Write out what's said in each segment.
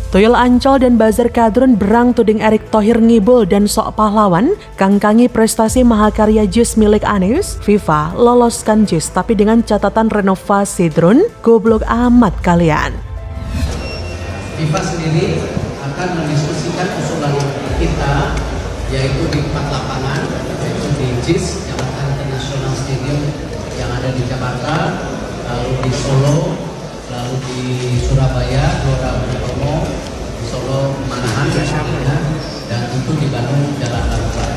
Tuyul Ancol dan Buzzer Kadrun berang tuding Erick Thohir ngibul dan sok pahlawan, kangkangi prestasi mahakarya JIS milik Anies. FIFA loloskan JIS tapi dengan catatan renovasi drone, goblok amat kalian. FIFA sendiri akan mendiskusikan usulan kita, yaitu di 4 lapangan, yaitu di JIS, Jakarta International Stadium yang ada di Jakarta, lalu di Solo, lalu di Surabaya, Gelora Bung Tomo, di Solo, Manahan, dan tentu di Bandung, Jalan Lampung.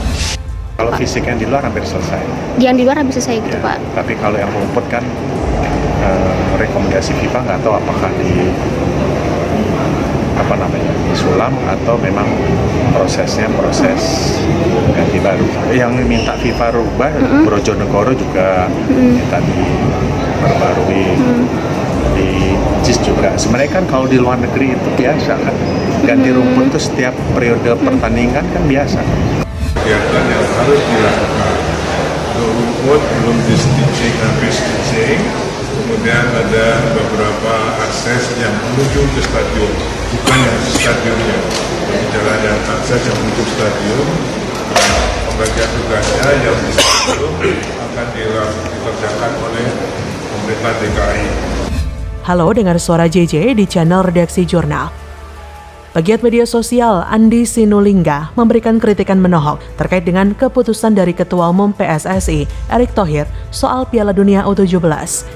Kalau fisik yang di luar hampir selesai. Yang di luar hampir selesai gitu, Ya, Pak. tapi kalau yang rumput kan rekomendasi FIFA nggak tahu apakah disulam atau memang proses ganti baru. Yang minta FIFA rubah Brojonegoro juga minta diperbarui. Di JIS juga. Sebenarnya kan kalau di luar negeri itu biasa kan. Ganti rumput itu setiap periode pertandingan kan biasa. Kegiatan yang harus dilakukan. Rumput belum di-stitching, kemudian ada beberapa akses yang menuju ke stadion, bukan yang stadionnya. Bicara yang akses yang menuju stadion, pembagian tugasnya yang di stadion akan dikerjakan oleh pemerintah DKI. Halo, dengar suara JJ di channel Redaksi Jurnal. Pegiat media sosial Andi Sinulinga memberikan kritikan menohok terkait dengan keputusan dari Ketua Umum PSSI, Erick Thohir, soal Piala Dunia U17.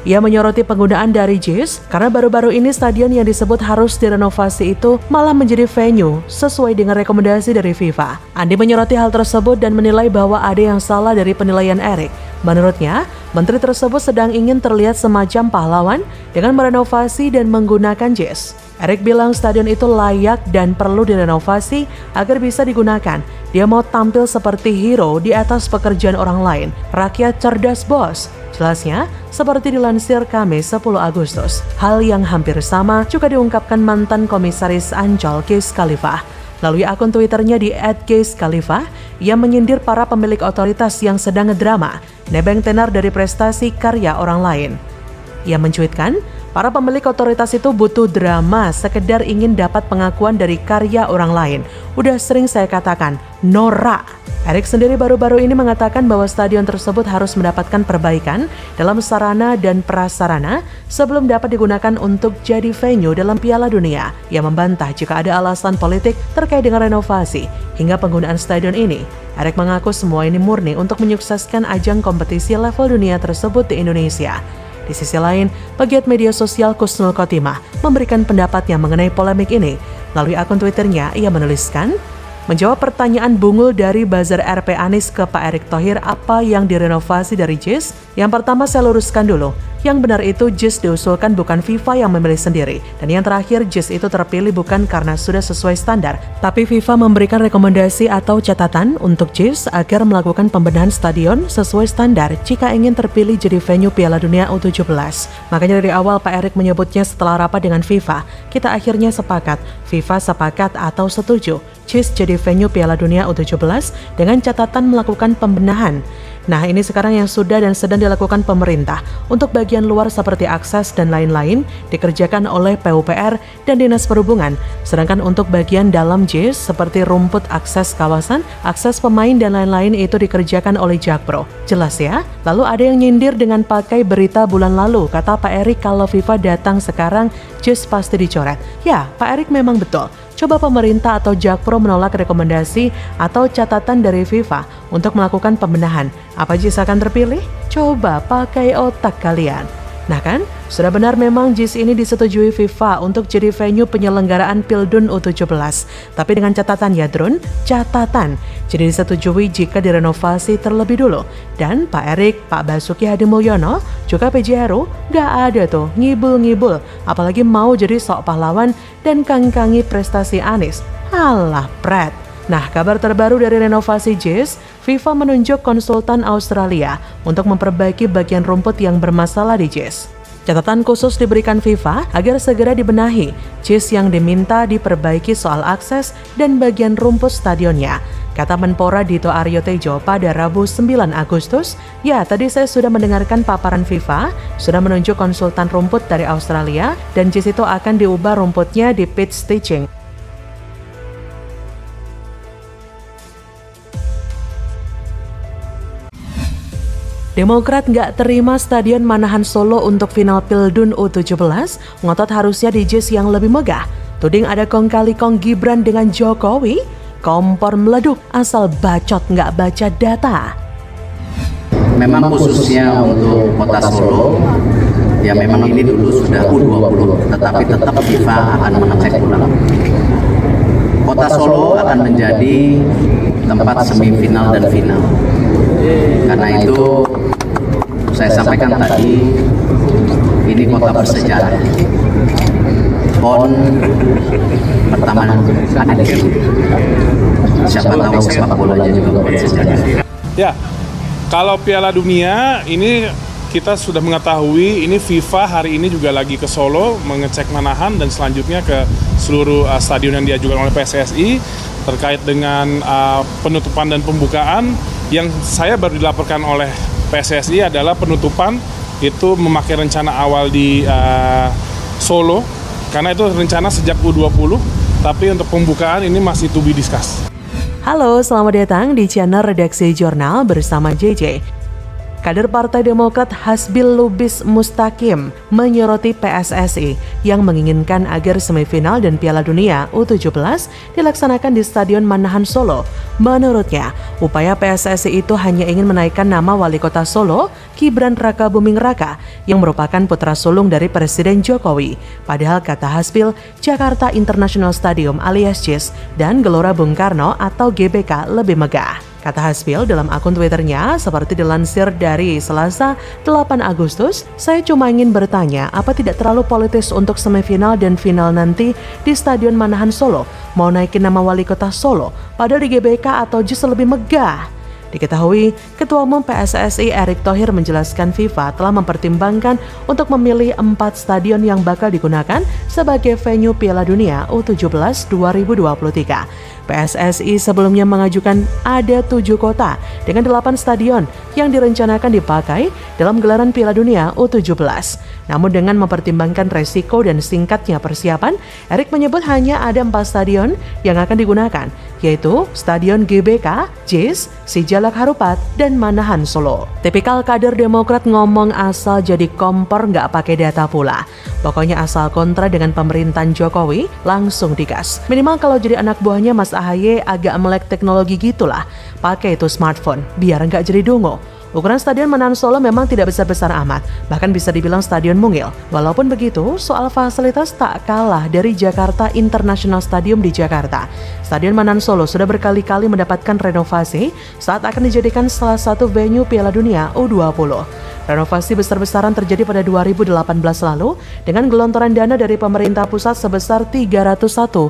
Ia menyoroti penggunaan dari JIS karena baru-baru ini stadion yang disebut harus direnovasi itu malah menjadi venue sesuai dengan rekomendasi dari FIFA. Andi menyoroti hal tersebut dan menilai bahwa ada yang salah dari penilaian Erick. Menurutnya, menteri tersebut sedang ingin terlihat semacam pahlawan dengan merenovasi dan menggunakan JIS. Erick bilang stadion itu layak dan perlu direnovasi agar bisa digunakan. Dia mau tampil seperti hero di atas pekerjaan orang lain. Rakyat cerdas, bos. Jelasnya, seperti dilansir Kamis 10 Agustus. Hal yang hampir sama juga diungkapkan mantan komisaris Ancol Kees Khalifah. Melalui akun Twitternya di @keeskhalifah, ia menyindir para pemilik otoritas yang sedang ngedrama, nebeng tenar dari prestasi karya orang lain. Ia mencuitkan, para pemilik otoritas itu butuh drama sekedar ingin dapat pengakuan dari karya orang lain. Udah sering saya katakan, norak. Erick sendiri baru-baru ini mengatakan bahwa stadion tersebut harus mendapatkan perbaikan dalam sarana dan prasarana sebelum dapat digunakan untuk jadi venue dalam Piala Dunia. Ia membantah jika ada alasan politik terkait dengan renovasi hingga penggunaan stadion ini. Erick mengaku semua ini murni untuk menyukseskan ajang kompetisi level dunia tersebut di Indonesia. Di sisi lain, pegiat media sosial Kusnul Khotimah memberikan pendapatnya mengenai polemik ini. Melalui akun Twitternya, ia menuliskan, menjawab pertanyaan bungul dari buzzer RP Anies ke Pak Erick Thohir apa yang direnovasi dari JIS? Yang pertama saya luruskan dulu. Yang benar itu JIS diusulkan bukan FIFA yang memilih sendiri. Dan yang terakhir JIS itu terpilih bukan karena sudah sesuai standar. Tapi FIFA memberikan rekomendasi atau catatan untuk JIS agar melakukan pembenahan stadion sesuai standar jika ingin terpilih jadi venue Piala Dunia U17. Makanya dari awal Pak Erick menyebutnya setelah rapat dengan FIFA, kita akhirnya sepakat. FIFA sepakat atau setuju JIS jadi venue Piala Dunia U17 dengan catatan melakukan pembenahan. Nah, ini sekarang yang sudah dan sedang dilakukan pemerintah. Untuk bagian luar seperti akses dan lain-lain dikerjakan oleh PUPR dan Dinas Perhubungan. Sedangkan untuk bagian dalam JIS seperti rumput akses kawasan, akses pemain dan lain-lain itu dikerjakan oleh Jakpro. Jelas ya? Lalu ada yang nyindir dengan pakai berita bulan lalu. Kata Pak Erick kalau FIFA datang sekarang, JIS pasti dicoret. Ya, Pak Erick memang betul. Coba pemerintah atau Jakpro menolak rekomendasi atau catatan dari FIFA untuk melakukan pembenahan. Apa JIS akan terpilih? Coba pakai otak kalian. Nah kan, sudah benar memang JIS ini disetujui FIFA untuk jadi venue penyelenggaraan Pildun U17. Tapi dengan catatan ya Drun, catatan. Jadi disetujui jika direnovasi terlebih dulu. Dan Pak Erick, Pak Basuki Hadimulyono, juga PJ Heru, gak ada tuh ngibul-ngibul. Apalagi mau jadi sok pahlawan dan kangkangi prestasi Anies. Alah pret. Nah, kabar terbaru dari renovasi JIS, FIFA menunjuk konsultan Australia untuk memperbaiki bagian rumput yang bermasalah di JIS. Catatan khusus diberikan FIFA agar segera dibenahi. JIS yang diminta diperbaiki soal akses dan bagian rumput stadionnya. Kata Menpora Dito Aryo Tejo pada Rabu 9 Agustus, ya tadi saya sudah mendengarkan paparan FIFA, sudah menunjuk konsultan rumput dari Australia, dan JIS itu akan diubah rumputnya di pitch stitching. Demokrat nggak terima Stadion Manahan Solo untuk final Pildun U17, ngotot harusnya di JIS yang lebih megah. Tuding ada kong kali kong Gibran dengan Jokowi, kompor meleduk asal bacot nggak baca data. Memang khususnya untuk kota Solo, ya memang ini dulu sudah U20, tetapi tetap FIFA akan mengecek ulang. Kota Solo akan menjadi tempat semifinal dan final. Karena itu saya sampaikan tadi, ini kota bersejarah. PON pertama hadir. Siapa tahu sepak bolanya juga bersejarah. Ya, kalau Piala Dunia ini kita sudah mengetahui ini FIFA hari ini juga lagi ke Solo mengecek Manahan dan selanjutnya ke seluruh stadion yang diajukan oleh PSSI terkait dengan penutupan dan pembukaan. Yang saya baru dilaporkan oleh PSSI adalah penutupan itu memakai rencana awal di Solo karena itu rencana sejak U20, tapi untuk pembukaan ini masih to be discussed. Halo, selamat datang di channel Redaksi Jurnal bersama JJ. Kader Partai Demokrat Hasbil Lubis Mustaqim menyoroti PSSI yang menginginkan agar semifinal dan Piala Dunia U17 dilaksanakan di Stadion Manahan Solo. Menurutnya, upaya PSSI itu hanya ingin menaikkan nama wali kota Solo, Gibran Raka Buming Raka, yang merupakan putra sulung dari Presiden Jokowi. Padahal kata Hasbil, Jakarta International Stadium alias JIS dan Gelora Bung Karno atau GBK lebih megah. Kata Hasbil dalam akun Twitternya, seperti dilansir dari Selasa 8 Agustus, saya cuma ingin bertanya apa tidak terlalu politis untuk semifinal dan final nanti di Stadion Manahan Solo, mau naikin nama wali kota Solo, padahal di GBK atau JIS lebih megah. Diketahui, Ketua Umum PSSI Erick Thohir menjelaskan FIFA telah mempertimbangkan untuk memilih 4 stadion yang bakal digunakan sebagai venue Piala Dunia U17 2023. PSSI sebelumnya mengajukan ada 7 kota dengan 8 stadion yang direncanakan dipakai dalam gelaran Piala Dunia U17. Namun dengan mempertimbangkan resiko dan singkatnya persiapan, Erick menyebut hanya ada 4 stadion yang akan digunakan, yaitu Stadion GBK, JIS, Sijalak Harupat, dan Manahan Solo. Tipikal kader Demokrat ngomong asal jadi kompor nggak pakai data pula. Pokoknya asal kontra dengan pemerintahan Jokowi, langsung digas. Minimal kalau jadi anak buahnya Mas AHY agak melek teknologi gitulah. Pakai itu smartphone, biar nggak jadi dungu. Ukuran Stadion Manahan Solo memang tidak besar-besar amat, bahkan bisa dibilang stadion mungil. Walaupun begitu, soal fasilitas tak kalah dari Jakarta International Stadium di Jakarta. Stadion Manahan Solo sudah berkali-kali mendapatkan renovasi saat akan dijadikan salah satu venue Piala Dunia U20. Renovasi besar-besaran terjadi pada 2018 lalu dengan gelontoran dana dari pemerintah pusat sebesar 301,3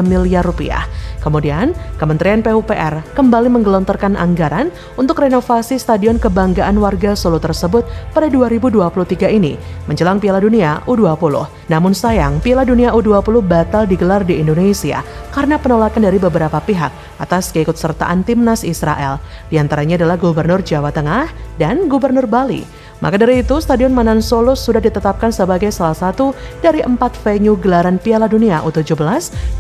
miliar rupiah. Kemudian, Kementerian PUPR kembali menggelontorkan anggaran untuk renovasi Stadion Kebanggaan Warga Solo tersebut pada 2023 ini menjelang Piala Dunia U20. Namun sayang, Piala Dunia U20 batal digelar di Indonesia karena penolakan dari beberapa pihak atas keikutsertaan timnas Israel. Di antaranya adalah Gubernur Jawa Tengah dan Gubernur Bali. Maka dari itu, Stadion Manahan Solo sudah ditetapkan sebagai salah satu dari 4 venue gelaran Piala Dunia U17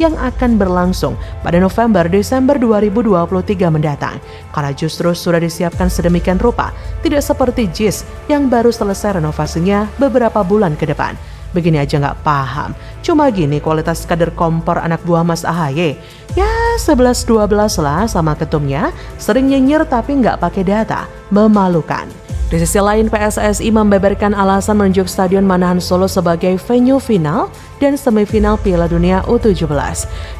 yang akan berlangsung pada November-Desember 2023 mendatang. Karena justru sudah disiapkan sedemikian rupa, tidak seperti JIS yang baru selesai renovasinya beberapa bulan ke depan. Begini aja nggak paham, cuma gini kualitas kader kompor anak buah Mas AHY. Ya 11-12 lah sama ketumnya, sering nyinyir tapi nggak pakai data, memalukan. Di sisi lain, PSSI membeberkan alasan menunjuk Stadion Manahan Solo sebagai venue final dan semifinal Piala Dunia U17.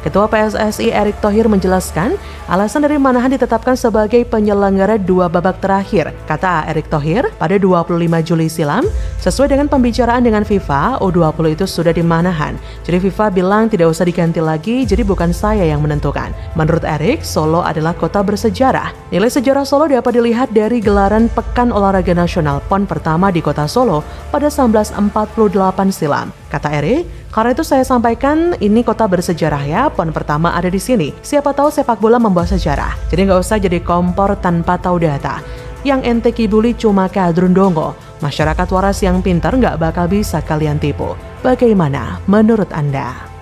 Ketua PSSI Erick Thohir menjelaskan, alasan dari Manahan ditetapkan sebagai penyelenggara 2 babak terakhir. Kata Erick Thohir, pada 25 Juli silam, sesuai dengan pembicaraan dengan FIFA, U20 itu sudah di Manahan. Jadi FIFA bilang tidak usah diganti lagi, jadi bukan saya yang menentukan. Menurut Erick, Solo adalah kota bersejarah. Nilai sejarah Solo dapat dilihat dari gelaran Pekan Olahraga Nasional PON pertama di kota Solo pada 1948 silam. Kata Erick, karena itu saya sampaikan ini kota bersejarah ya, PON pertama ada di sini. Siapa tahu sepak bola membawa sejarah. Jadi nggak usah jadi kompor tanpa tahu data. Yang ente kibuli cuma kadrundongo. Masyarakat waras yang pintar nggak bakal bisa kalian tipu. Bagaimana menurut Anda?